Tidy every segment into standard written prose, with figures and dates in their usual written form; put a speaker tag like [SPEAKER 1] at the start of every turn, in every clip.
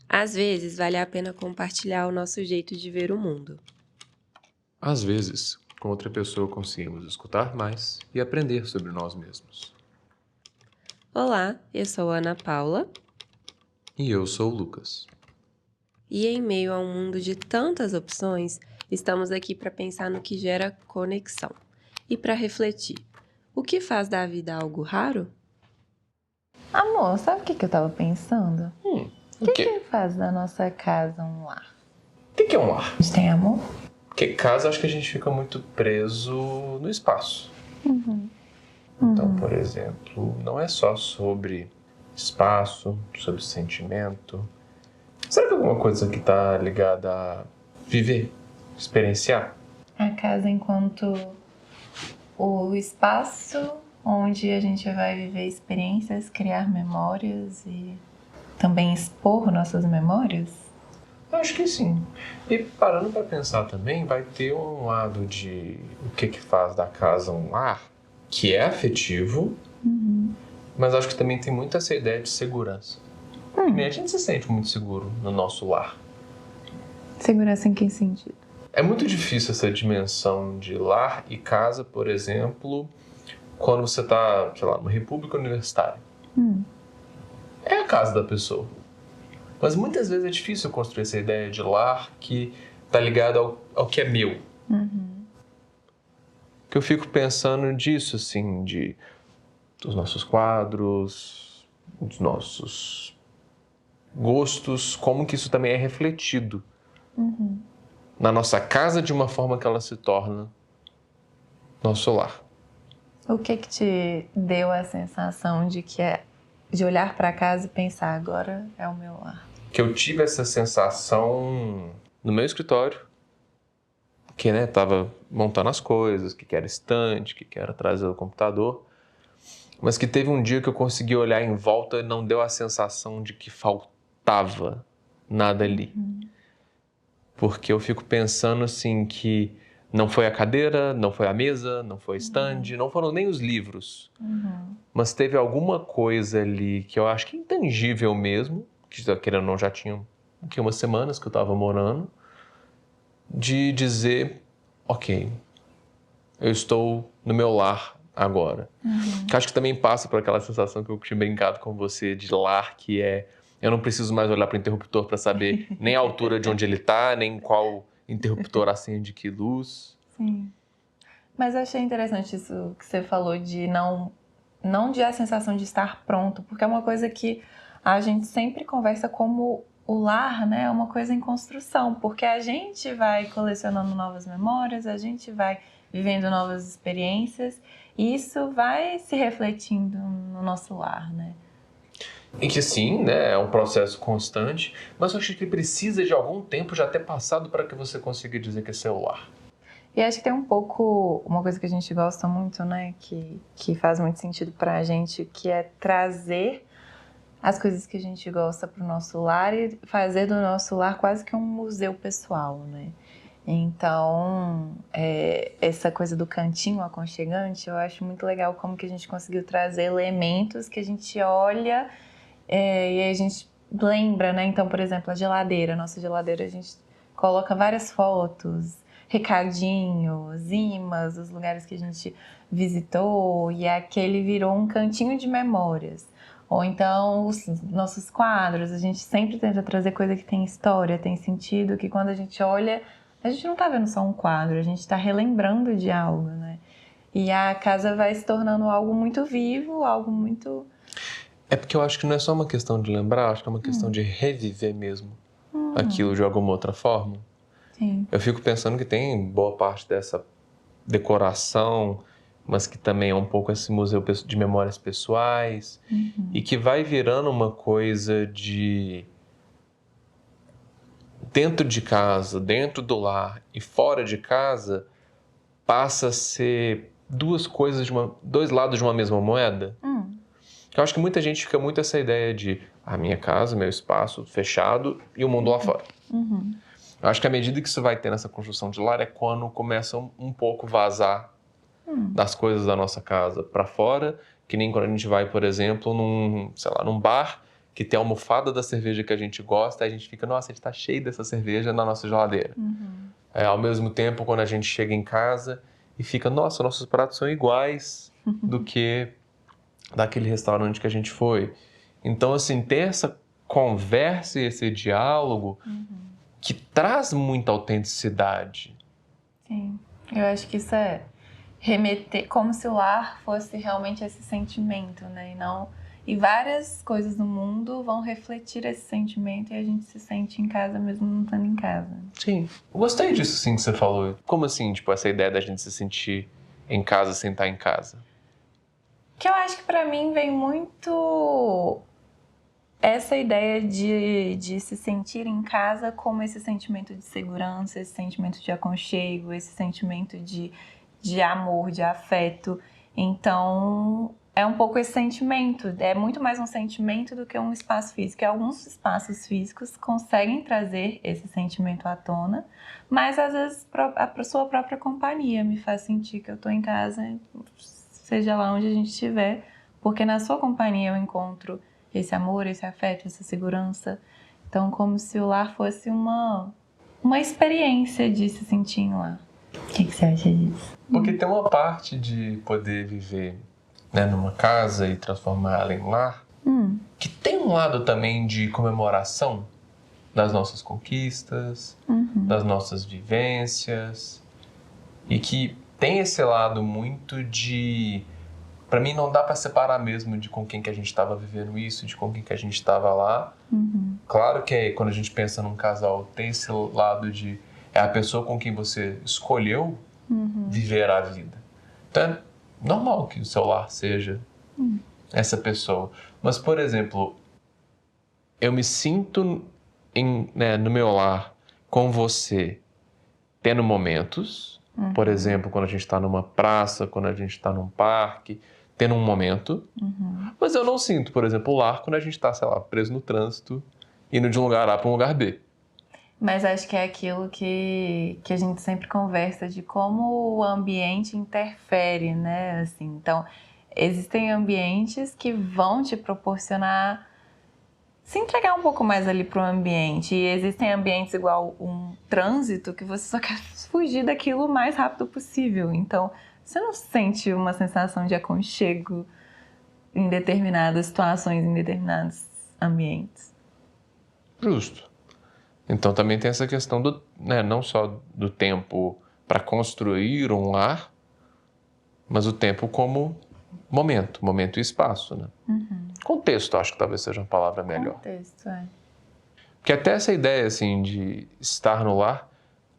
[SPEAKER 1] Às vezes, vale a pena compartilhar o nosso jeito de ver o mundo.
[SPEAKER 2] Às vezes, com outra pessoa conseguimos escutar mais e aprender sobre nós mesmos.
[SPEAKER 1] Olá, eu sou a Ana Paula
[SPEAKER 2] E eu sou o Lucas.
[SPEAKER 1] e, em meio a um mundo de tantas opções, estamos aqui para pensar no que gera conexão e para refletir. O que faz da vida algo raro?
[SPEAKER 3] Amor, sabe o que eu tava pensando?
[SPEAKER 2] O
[SPEAKER 3] O
[SPEAKER 2] quê?
[SPEAKER 3] que faz da nossa casa um lar?
[SPEAKER 2] O que é um lar?
[SPEAKER 3] A gente tem amor?
[SPEAKER 2] Porque casa, acho que a gente fica muito preso no espaço. Então, por exemplo, não é só sobre espaço, sobre sentimento. Será que alguma coisa que está ligada a viver, experienciar?
[SPEAKER 3] A casa enquanto o espaço onde a gente vai viver experiências, criar memórias e também expor nossas memórias?
[SPEAKER 2] Acho que sim. E parando para pensar também, vai ter um lado de o que faz da casa um lar, que é afetivo, mas acho que também tem muito essa ideia de segurança. Que nem a gente se sente muito seguro no nosso lar.
[SPEAKER 3] Segurança em que sentido?
[SPEAKER 2] É muito difícil essa dimensão de lar e casa, por exemplo, quando você está, sei lá, numa república universitária. É a casa da pessoa. Mas muitas vezes é difícil construir essa ideia de lar que está ligado ao que é meu. Que eu fico pensando disso, assim, dos nossos quadros, dos nossos gostos, como que isso também é refletido na nossa casa de uma forma que ela se torna nosso lar.
[SPEAKER 3] O que te deu a sensação de olhar para casa e pensar, agora é o meu lar?
[SPEAKER 2] Que eu tive essa sensação no meu escritório, que tava montando as coisas, que era estante, que era trazer o computador, mas que teve um dia que eu consegui olhar em volta e não deu a sensação de que faltava nada ali. Porque eu fico pensando assim que não foi a cadeira, não foi a mesa, não foi o stand, não foram nem os livros, mas teve alguma coisa ali que eu acho que é intangível mesmo, que querendo ou não já tinha umas semanas que eu estava morando, de dizer, ok, eu estou no meu lar agora. Que acho que também passa por aquela sensação que eu tinha brincado com você de lar, que é, eu não preciso mais olhar para o interruptor para saber nem a altura de onde ele está, nem qual interruptor acende que luz.
[SPEAKER 3] Sim. Mas eu achei interessante isso que você falou de não de a sensação de estar pronto, porque é uma coisa que a gente sempre conversa como o lar, né? É uma coisa em construção, porque a gente vai colecionando novas memórias, a gente vai vivendo novas experiências e isso vai se refletindo no nosso lar, né?
[SPEAKER 2] E que sim, é um processo constante, mas eu acho que precisa de algum tempo já ter passado para que você consiga dizer que é seu lar.
[SPEAKER 3] E acho que tem um pouco, uma coisa que a gente gosta muito, né, que faz muito sentido pra gente, que é trazer as coisas que a gente gosta pro nosso lar e fazer do nosso lar quase que um museu pessoal, né? Então, essa coisa do cantinho aconchegante, eu acho muito legal como que a gente conseguiu trazer elementos que a gente olha e a gente lembra, né? Então, por exemplo, nossa geladeira, a gente coloca várias fotos, recadinhos, imãs, os lugares que a gente visitou, e aquele virou um cantinho de memórias. Ou então, os nossos quadros, a gente sempre tenta trazer coisa que tem história, tem sentido, que quando a gente olha, a gente não tá vendo só um quadro, a gente tá relembrando de algo, né? E a casa vai se tornando algo muito vivo, algo muito...
[SPEAKER 2] É porque eu acho que não é só uma questão de lembrar, acho que é uma questão de reviver mesmo aquilo de alguma outra forma.
[SPEAKER 3] Sim.
[SPEAKER 2] Eu fico pensando que tem boa parte dessa decoração, mas que também é um pouco esse museu de memórias pessoais e que vai virando uma coisa de dentro de casa, dentro do lar e fora de casa, passa a ser dois lados de uma mesma moeda. Eu acho que muita gente fica muito essa ideia de a minha casa, meu espaço fechado e o mundo lá fora. Eu acho que à medida que isso vai ter nessa construção de lar é quando começa um pouco vazar das coisas da nossa casa para fora, que nem quando a gente vai, por exemplo, num bar que tem a almofada da cerveja que a gente gosta, a gente fica, nossa, a gente tá cheio dessa cerveja na nossa geladeira. Ao mesmo tempo, quando a gente chega em casa e fica, nossa, nossos pratos são iguais do que daquele restaurante que a gente foi. Então, assim, ter essa conversa e esse diálogo que traz muita autenticidade.
[SPEAKER 3] Sim, eu acho que isso é remeter, como se o lar fosse realmente esse sentimento, né? E várias coisas no mundo vão refletir esse sentimento e a gente se sente em casa mesmo não estando em casa.
[SPEAKER 2] Sim. Eu gostei disso, sim, que você falou. Como assim, tipo, essa ideia da gente se sentir em casa sem estar em casa?
[SPEAKER 3] Que eu acho que pra mim vem muito essa ideia de se sentir em casa como esse sentimento de segurança, esse sentimento de aconchego, esse sentimento de amor, de afeto. Então, é um pouco esse sentimento, é muito mais um sentimento do que um espaço físico. E alguns espaços físicos conseguem trazer esse sentimento à tona, mas às vezes a sua própria companhia me faz sentir que eu tô em casa, seja lá onde a gente estiver, porque na sua companhia eu encontro esse amor, esse afeto, essa segurança. Então, como se o lar fosse uma experiência de se sentir em lar. O que você acha disso?
[SPEAKER 2] Porque tem uma parte de poder viver, né, numa casa e transformar ela em lar, que tem um lado também de comemoração das nossas conquistas, das nossas vivências, e que tem esse lado muito de... Pra mim não dá pra separar mesmo de com quem que a gente estava vivendo isso, de com quem que a gente estava lá. Claro que quando a gente pensa num casal, tem esse lado de... É a pessoa com quem você escolheu viver a vida. Então é normal que o seu lar seja essa pessoa. Mas, por exemplo, eu me sinto no meu lar com você tendo momentos, por exemplo, quando a gente está numa praça, quando a gente está num parque, tendo um momento. Mas eu não sinto, por exemplo, o lar quando a gente está, sei lá, preso no trânsito, indo de um lugar A para um lugar B.
[SPEAKER 3] Mas acho que é aquilo que a gente sempre conversa de como o ambiente interfere, né? Assim, então, existem ambientes que vão te proporcionar se entregar um pouco mais ali pro ambiente. E existem ambientes igual um trânsito que você só quer fugir daquilo o mais rápido possível. Então, você não sente uma sensação de aconchego em determinadas situações, em determinados ambientes.
[SPEAKER 2] Justo. Então também tem essa questão do, né, não só do tempo para construir um lar, mas o tempo como momento e espaço, né? Contexto, acho que talvez seja uma palavra melhor.
[SPEAKER 3] Contexto, é.
[SPEAKER 2] Porque até essa ideia, assim, de estar no lar,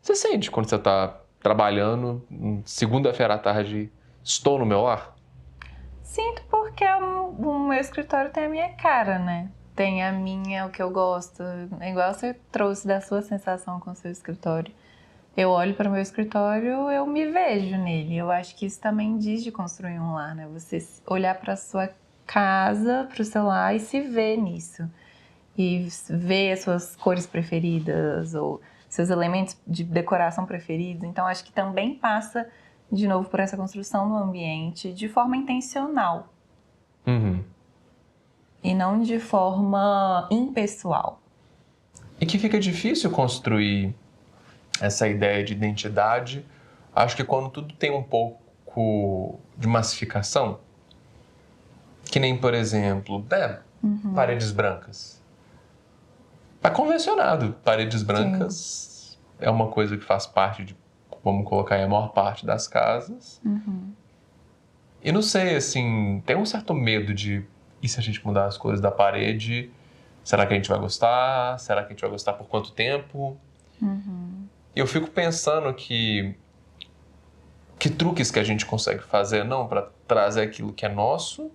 [SPEAKER 2] você sente quando você está trabalhando, segunda-feira à tarde, estou no meu lar?
[SPEAKER 3] Sinto porque o meu escritório tem a minha cara, né? Tem a minha, o que eu gosto. É igual você trouxe da sua sensação com o seu escritório. Eu olho para o meu escritório, eu me vejo nele. Eu acho que isso também diz de construir um lar, né? Você olhar para a sua casa, para o seu lar e se ver nisso. E ver as suas cores preferidas ou seus elementos de decoração preferidos. Então, acho que também passa, de novo, por essa construção do ambiente de forma intencional. E não de forma impessoal.
[SPEAKER 2] E que fica difícil construir essa ideia de identidade, acho que quando tudo tem um pouco de massificação, que nem, por exemplo, paredes brancas. Tá convencionado, paredes brancas é uma coisa que faz parte de, vamos colocar aí, a maior parte das casas. E não sei, assim, tem um certo medo de, e se a gente mudar as cores da parede, será que a gente vai gostar? Será que a gente vai gostar por quanto tempo? E eu fico pensando que truques que a gente consegue fazer, não, para trazer aquilo que é nosso,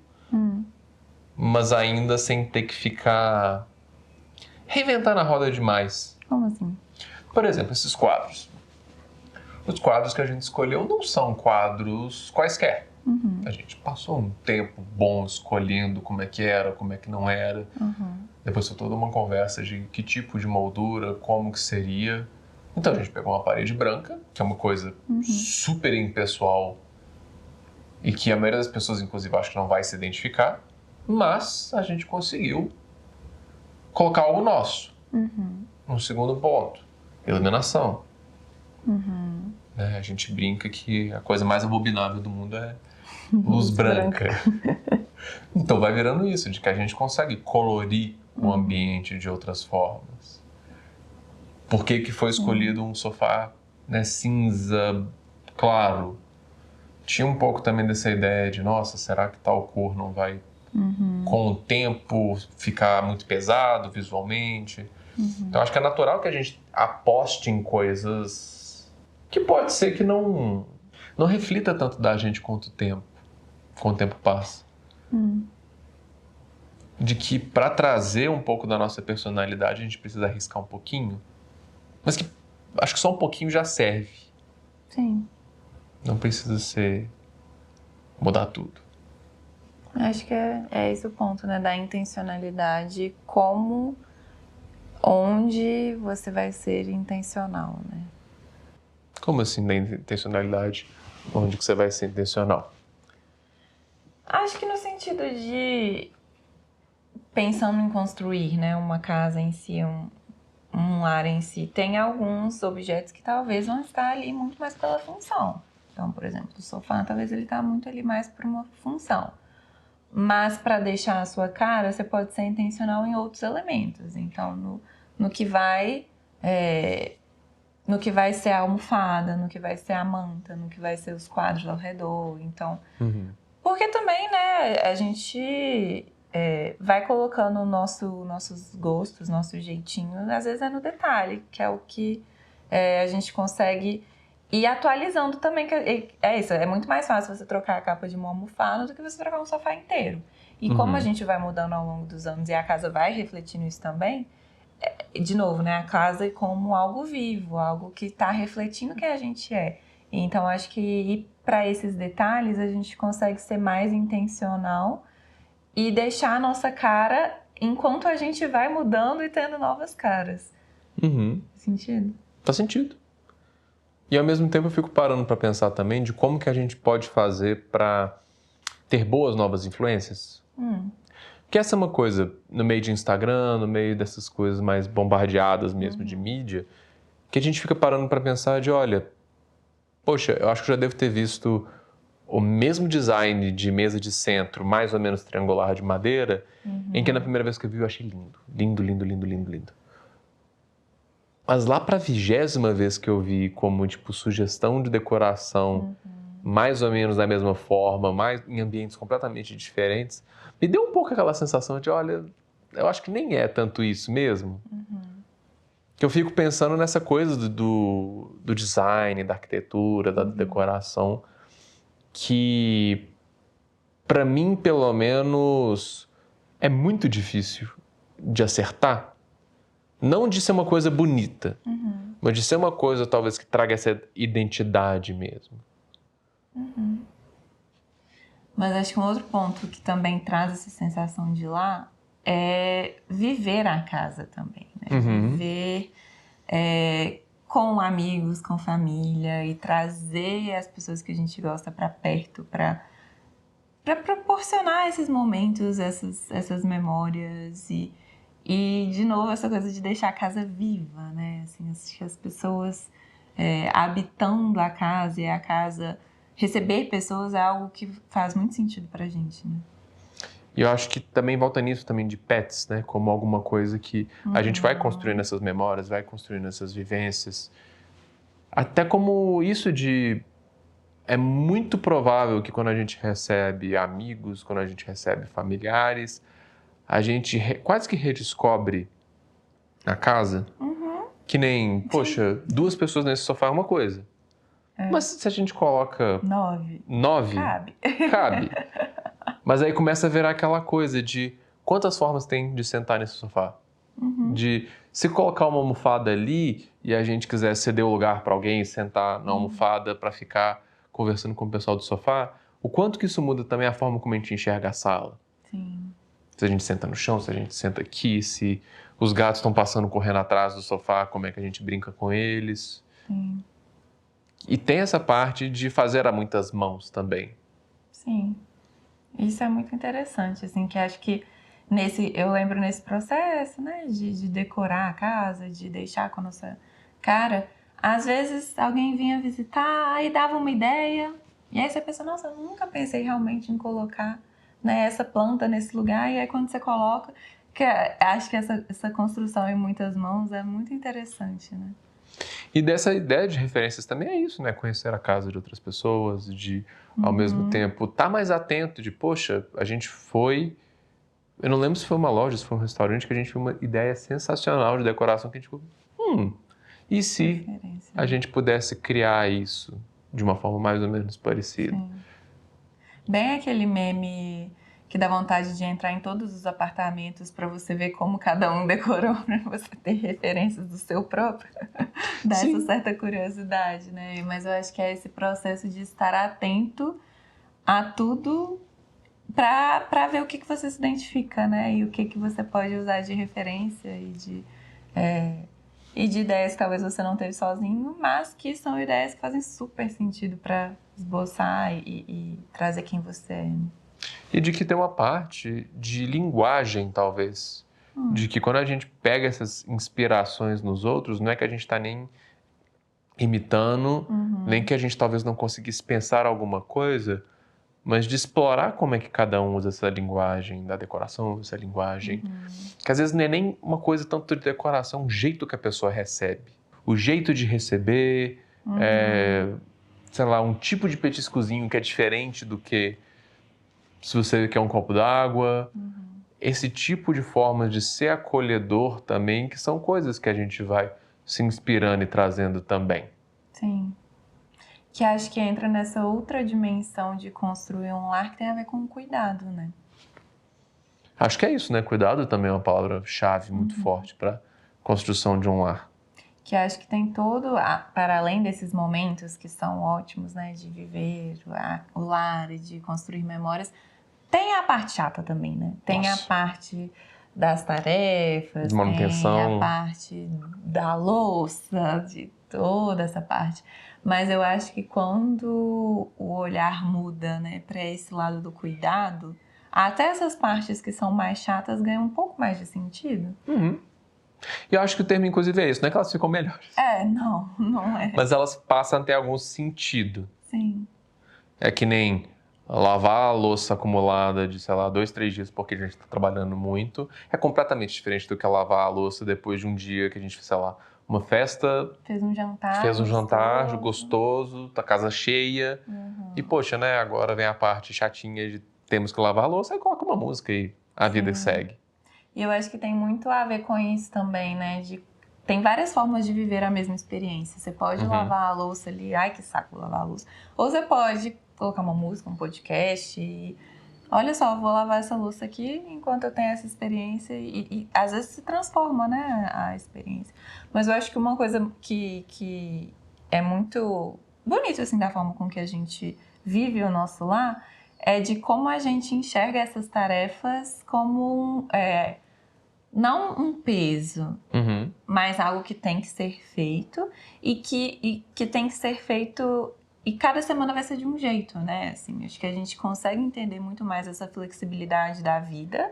[SPEAKER 2] mas ainda sem ter que ficar reinventando a roda demais.
[SPEAKER 3] Como assim?
[SPEAKER 2] Por exemplo, esses quadros. Os quadros que a gente escolheu não são quadros quaisquer. A gente passou um tempo bom escolhendo como é que era, como é que não era. Depois foi toda uma conversa de que tipo de moldura, como que seria. Então a gente pegou uma parede branca, que é uma coisa super impessoal e que a maioria das pessoas, inclusive, acho que não vai se identificar, mas a gente conseguiu colocar algo nosso.
[SPEAKER 3] Uhum.
[SPEAKER 2] Um segundo ponto, iluminação.
[SPEAKER 3] Uhum.
[SPEAKER 2] Né? A gente brinca que a coisa mais abominável do mundo é luz branca. Então vai virando isso, de que a gente consegue colorir o ambiente de outras formas. Por que que foi escolhido um sofá, né, cinza claro? Tinha um pouco também dessa ideia de, nossa, será que tal cor não vai, com o tempo, ficar muito pesado visualmente? Então acho que é natural que a gente aposte em coisas que pode ser que não reflita tanto da gente com o tempo passa. De que para trazer um pouco da nossa personalidade a gente precisa arriscar um pouquinho, mas que acho que só um pouquinho já serve.
[SPEAKER 3] Sim.
[SPEAKER 2] Não precisa ser mudar tudo.
[SPEAKER 3] Acho que é esse o ponto, né? Da intencionalidade, como, onde você vai ser intencional, né?
[SPEAKER 2] Como assim da intencionalidade? Onde que você vai ser intencional?
[SPEAKER 3] Acho que no sentido de pensando em construir, né? Uma casa em si, um lar em si, tem alguns objetos que talvez vão estar ali muito mais pela função. Então, por exemplo, o sofá, talvez ele está muito ali mais por uma função. Mas para deixar a sua cara, você pode ser intencional em outros elementos. Então, no que vai ser a almofada, no que vai ser a manta, no que vai ser os quadros ao redor. Então, porque também, né, a gente vai colocando nossos gostos, nosso jeitinho, às vezes é no detalhe, que é o que a gente consegue ir atualizando também. Que é isso, é muito mais fácil você trocar a capa de uma almofada do que você trocar um sofá inteiro. E como a gente vai mudando ao longo dos anos e a casa vai refletindo isso também, de novo, né, a casa como algo vivo, algo que está refletindo quem a gente é. Então, acho que ir para esses detalhes a gente consegue ser mais intencional e deixar a nossa cara enquanto a gente vai mudando e tendo novas caras. Faz sentido?
[SPEAKER 2] Faz sentido. E ao mesmo tempo eu fico parando para pensar também de como que a gente pode fazer para ter boas novas influências. Porque essa é uma coisa, no meio de Instagram, no meio dessas coisas mais bombardeadas mesmo de mídia, que a gente fica parando para pensar de, olha, poxa, eu acho que eu já devo ter visto o mesmo design de mesa de centro, mais ou menos triangular de madeira, em que na primeira vez que eu vi eu achei lindo. Lindo, lindo, lindo, lindo, lindo. Mas lá para a 20ª vez que eu vi como, tipo, sugestão de decoração, mais ou menos da mesma forma, mas em ambientes completamente diferentes, me deu um pouco aquela sensação de, olha, eu acho que nem é tanto isso mesmo. Que eu fico pensando nessa coisa do design, da arquitetura, da decoração, que, para mim, pelo menos, é muito difícil de acertar. Não de ser uma coisa bonita, mas de ser uma coisa, talvez, que traga essa identidade mesmo.
[SPEAKER 3] Mas acho que um outro ponto que também traz essa sensação de lá é viver a casa também, né? Viver com amigos, com família e trazer as pessoas que a gente gosta para perto, para proporcionar esses momentos, essas memórias e, de novo, essa coisa de deixar a casa viva, né? Assim, acho que as pessoas habitando a casa e a casa receber pessoas é algo que faz muito sentido pra gente, né?
[SPEAKER 2] E eu acho que também volta nisso também de pets, né? Como alguma coisa que a gente vai construindo essas memórias, vai construindo essas vivências. Até como isso de... É muito provável que quando a gente recebe amigos, quando a gente recebe familiares, a gente quase que redescobre a casa. Que nem, poxa, 2 pessoas nesse sofá é uma coisa. Mas se a gente coloca 9, cabe. Mas aí começa a virar aquela coisa de quantas formas tem de sentar nesse sofá. De se colocar uma almofada ali e a gente quiser ceder o lugar para alguém e sentar na almofada para ficar conversando com o pessoal do sofá, o quanto que isso muda também a forma como a gente enxerga a sala.
[SPEAKER 3] Sim.
[SPEAKER 2] Se a gente senta no chão, se a gente senta aqui, se os gatos estão passando correndo atrás do sofá, como é que a gente brinca com eles.
[SPEAKER 3] Sim.
[SPEAKER 2] E tem essa parte de fazer a muitas mãos também.
[SPEAKER 3] Sim. Isso é muito interessante, assim, que acho que eu lembro nesse processo, né, de decorar a casa, de deixar com a nossa cara, às vezes alguém vinha visitar, aí dava uma ideia, e aí você pensa, nossa, eu nunca pensei realmente em colocar, né, essa planta nesse lugar, e aí quando você coloca, acho que essa construção em muitas mãos é muito interessante, né?
[SPEAKER 2] E dessa ideia de referências também é isso, né? Conhecer a casa de outras pessoas, de, ao mesmo tempo, estar mais atento de, poxa, a gente foi... Eu não lembro se foi uma loja, se foi um restaurante, que a gente viu uma ideia sensacional de decoração que a gente ficou, e se a gente pudesse criar isso de uma forma mais ou menos parecida?
[SPEAKER 3] Sim. Bem aquele meme que dá vontade de entrar em todos os apartamentos para você ver como cada um decorou, para você ter referências do seu próprio. Dá essa certa curiosidade, né? Mas eu acho que é esse processo de estar atento a tudo para ver o que você se identifica, né? E o que você pode usar de referência e de ideias que talvez você não teve sozinho, mas que são ideias que fazem super sentido para esboçar e trazer quem você é.
[SPEAKER 2] E de que tem uma parte de linguagem, talvez. De que quando a gente pega essas inspirações nos outros, não é que a gente está nem imitando, nem que a gente talvez não conseguisse pensar alguma coisa, mas de explorar como é que cada um usa essa linguagem da decoração, essa linguagem. Que às vezes não é nem uma coisa tanto de decoração, o jeito que a pessoa recebe. O jeito de receber, sei lá, um tipo de petiscozinho que é diferente do que se você quer um copo d'água. Esse tipo de forma de ser acolhedor também, que são coisas que a gente vai se inspirando e trazendo também.
[SPEAKER 3] Sim. Que acho que entra nessa outra dimensão de construir um lar que tem a ver com cuidado, né?
[SPEAKER 2] Acho que é isso, né? Cuidado também é uma palavra-chave muito forte para construção de um lar.
[SPEAKER 3] Que acho que tem todo, para além desses momentos que são ótimos, né? De viver o lar e de construir memórias, tem a parte chata também, né? Tem a parte das tarefas,
[SPEAKER 2] de manutenção,
[SPEAKER 3] tem a parte da louça, de toda essa parte. Mas eu acho que quando o olhar muda, né, para esse lado do cuidado, até essas partes que são mais chatas ganham um pouco mais de sentido.
[SPEAKER 2] E eu acho que o termo, inclusive, é isso. Não é que elas ficam melhores.
[SPEAKER 3] Não é.
[SPEAKER 2] Mas elas passam a ter algum sentido.
[SPEAKER 3] Sim.
[SPEAKER 2] É que nem lavar a louça acumulada de, sei lá, 2, 3 dias porque a gente está trabalhando muito. É completamente diferente do que lavar a louça depois de um dia que a gente, sei lá, uma festa...
[SPEAKER 3] Fez um
[SPEAKER 2] jantar gostoso, tá casa cheia. E, poxa, né, agora vem a parte chatinha de temos que lavar a louça, aí coloca uma música e a vida segue.
[SPEAKER 3] E eu acho que tem muito a ver com isso também, né? Tem várias formas de viver a mesma experiência. Você pode lavar a louça ali, ai que saco lavar a louça. Ou você pode colocar uma música, um podcast e... Olha só, vou lavar essa louça aqui enquanto eu tenho essa experiência e às vezes se transforma, né, a experiência. Mas eu acho que uma coisa que é muito bonito, assim, da forma com que a gente vive o nosso lar é de como a gente enxerga essas tarefas como não um peso, mas algo que tem que ser feito e que tem que ser feito... E cada semana vai ser de um jeito, né? Assim, acho que a gente consegue entender muito mais essa flexibilidade da vida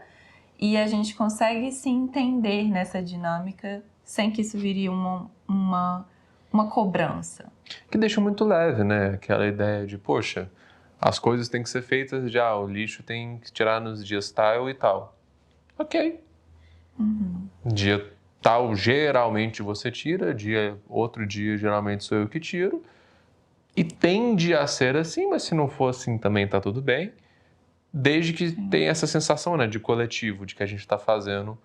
[SPEAKER 3] e a gente consegue se entender nessa dinâmica sem que isso vire uma cobrança.
[SPEAKER 2] Que deixa muito leve, né? Aquela ideia de, poxa, as coisas têm que ser feitas já, o lixo tem que tirar nos dias tal e tal. Ok. Dia tal, geralmente você tira, outro dia, geralmente sou eu que tiro. E tende a ser assim, mas se não for assim também tá tudo bem. Desde que tenha essa sensação, né, de coletivo, de que a gente está fazendo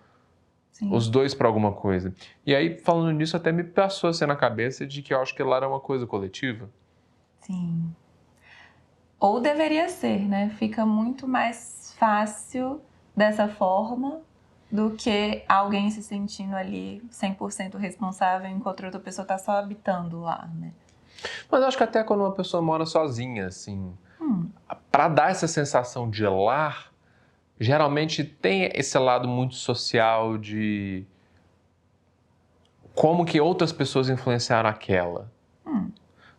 [SPEAKER 2] os dois para alguma coisa. E aí, falando nisso, até me passou assim na cabeça de que eu acho que lá era uma coisa coletiva.
[SPEAKER 3] Sim. Ou deveria ser, né? Fica muito mais fácil dessa forma do que alguém se sentindo ali 100% responsável enquanto outra pessoa está só habitando lá, né?
[SPEAKER 2] Mas eu acho que até quando uma pessoa mora sozinha, assim, para dar essa sensação de lar, geralmente tem esse lado muito social de como que outras pessoas influenciaram aquela.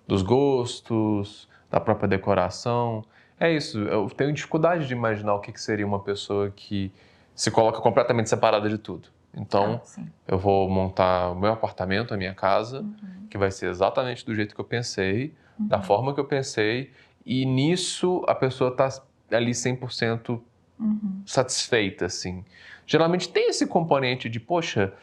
[SPEAKER 2] Dos gostos, da própria decoração. É isso, eu tenho dificuldade de imaginar o que seria uma pessoa que se coloca completamente separada de tudo. Então,
[SPEAKER 3] sim.
[SPEAKER 2] eu vou montar o meu apartamento, a minha casa, que vai ser exatamente do jeito que eu pensei, da forma que eu pensei, e nisso a pessoa está ali 100% satisfeita, assim. Geralmente tem esse componente de, poxa,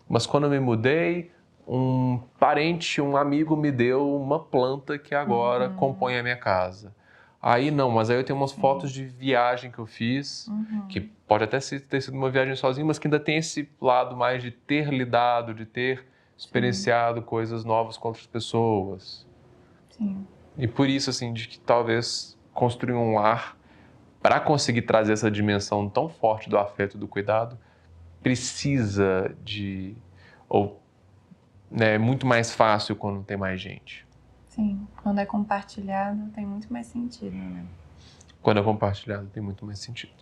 [SPEAKER 2] mas quando eu me mudei, um parente, um amigo me deu uma planta que agora compõe a minha casa. Aí não, mas aí eu tenho umas fotos de viagem que eu fiz, que pode até ter sido uma viagem sozinho, mas que ainda tem esse lado mais de ter lidado, de ter experienciado coisas novas com outras pessoas.
[SPEAKER 3] Sim.
[SPEAKER 2] E por isso, assim, de que talvez construir um lar, para conseguir trazer essa dimensão tão forte do afeto e do cuidado, precisa de... ou é muito mais fácil quando tem mais gente.
[SPEAKER 3] Sim, quando é compartilhado tem muito mais sentido, né?
[SPEAKER 2] Quando é compartilhado tem muito mais sentido.